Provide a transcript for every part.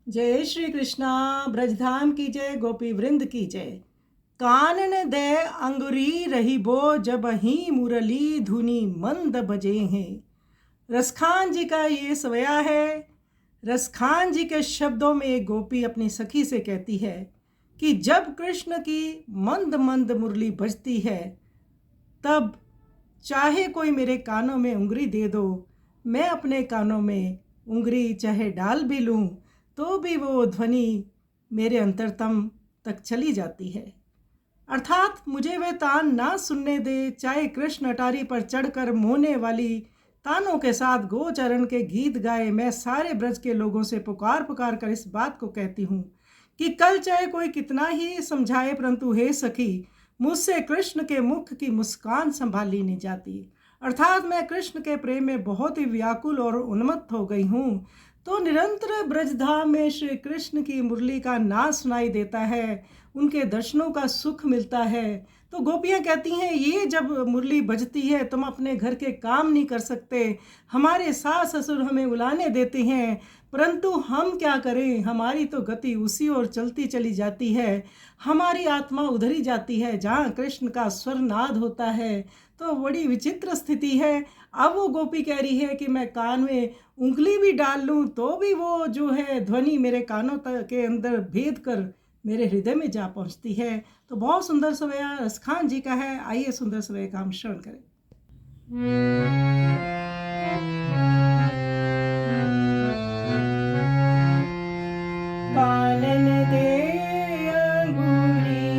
जय श्री कृष्णा। ब्रजधाम की जय, गोपी वृंद की जय। कानन दे अंगुरी रही बो, जब ही मुरली धुनी मंद बजे हैं। रसखान जी का ये सवया है। रसखान जी के शब्दों में एक गोपी अपनी सखी से कहती है कि जब कृष्ण की मंद मंद मुरली बजती है, तब चाहे कोई मेरे कानों में उंगली दे दो, मैं अपने कानों में उंगली चाहे डाल भी लूं, तो भी वो ध्वनि मेरे अंतरतम तक चली जाती है। अर्थात मुझे वे तान ना सुनने दे, चाहे कृष्ण अटारी पर चढ़कर मोहने वाली तानों के साथ गोचरण के गीत गाए। मैं सारे ब्रज के लोगों से पुकार पुकार कर इस बात को कहती हूँ कि कल चाहे कोई कितना ही समझाए, परंतु हे सखी, मुझसे कृष्ण के मुख की मुस्कान संभाली नहीं जाती। अर्थात मैं कृष्ण के प्रेम में बहुत ही व्याकुल और उन्मत्त हो गई हूँ। तो निरंतर ब्रजधाम में श्री कृष्ण की मुरली का नाद सुनाई देता है, उनके दर्शनों का सुख मिलता है। तो गोपियाँ कहती हैं, ये जब मुरली बजती है तुम अपने घर के काम नहीं कर सकते, हमारे सास ससुर हमें उलाने देते हैं, परंतु हम क्या करें, हमारी तो गति उसी ओर चलती चली जाती है, हमारी आत्मा उधर ही जाती है जहाँ कृष्ण का स्वर नाद होता है। तो बड़ी विचित्र स्थिति है। अब वो गोपी कह रही है कि मैं कान में उंगली भी डाल लूं, तो भी वो जो है ध्वनि मेरे कानों तक के अंदर भेद कर मेरे हृदय में जा पहुंचती है। तो बहुत सुंदर सवैया रसखान जी का है। आइए सुंदर सवैया का हम श्रवण करें। कानन दे अंगूरी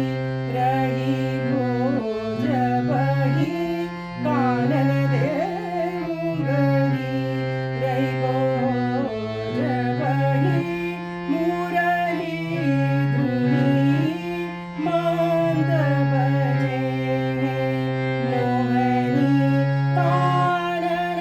रही भोज बही, कानन दे अंगूरी रही भोज बही, मुरली धुनी मंद बजे, मोहनी तानन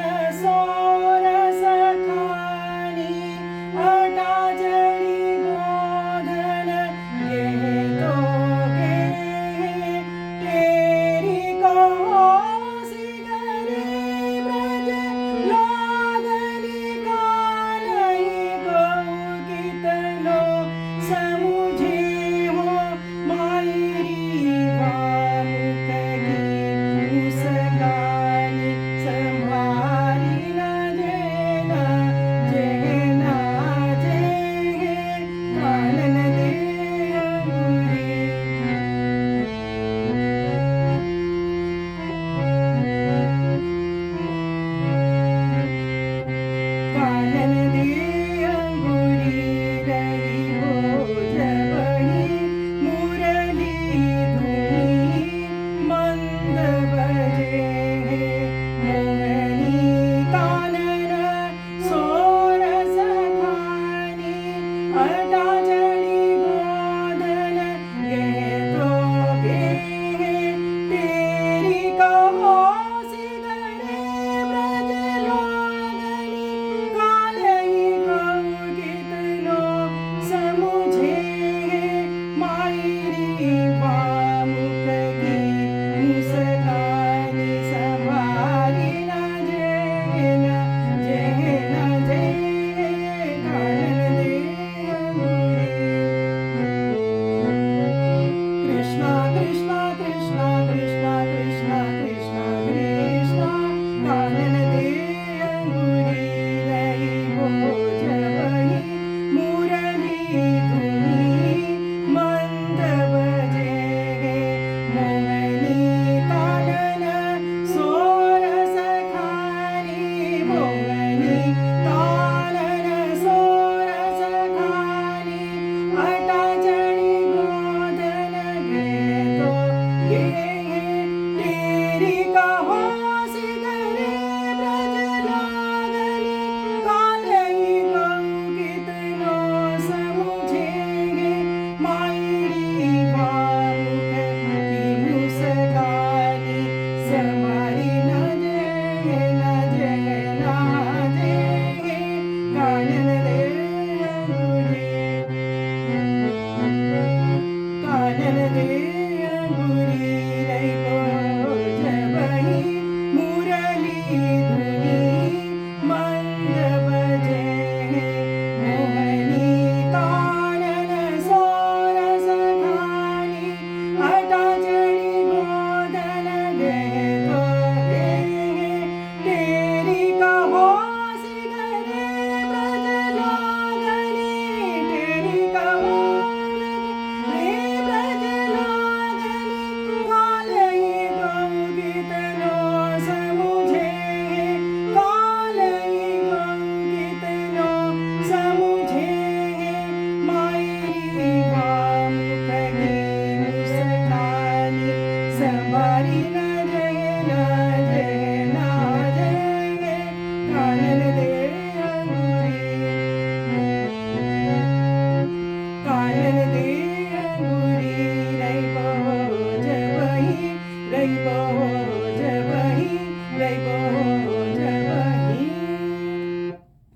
समूह